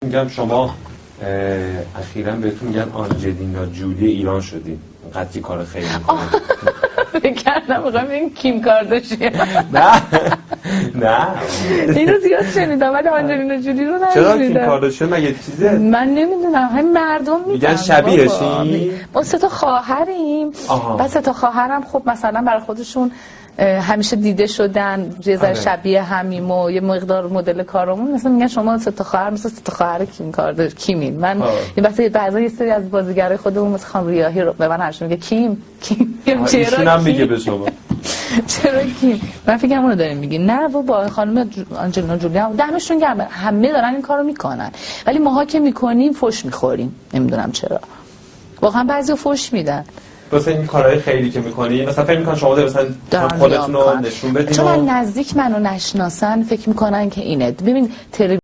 میگم شما اخیراً بهتون میگن آنجلینا جولی ایران شدین، قطعی کار خیلی میکنه. فکر کردم میخوام این کیم کارداشیان. نه اینو زیاد شنیدم ولی آنجلینا جولی رو نشنیدم. چرا کیم کارداشیان مگه چیزه؟ من نمیدونم، همین مردم میگن شبیهشی. ما 3 تا خواهریم. بعد 3 تا خواهرم خب مثلا برای خودشون همیشه دیده شدن یه ذره شبیه همیم و یه مقدار مدل کارمون مثلا میگن شما 3 تا خواهر مثل 3 تا خواهر کیم کارداشیان کیمین. من یه وقتی بعضی یه سری از بازیگرای خودمون مثل خانم ریاحی رو به من همیشه میگه کیم ایشون هم میگه به شما چرا کیم؟ من فکر کنم اونو داریم میگی. نه با خانم آنجلینا جولی هم دمشون گرم، همه دارن این کارو میکنن ولی ماها که میکنیم فوش میخوریم. نمیدونم چرا واقعا بعضی فوش میدن مثلا این کارهای خیلی که میکنی، مثلا فکر میکنن شما مثلا خودتون رو نشون بدین چون نزدیک منو نشناسن فکر میکنن که اینه. ببین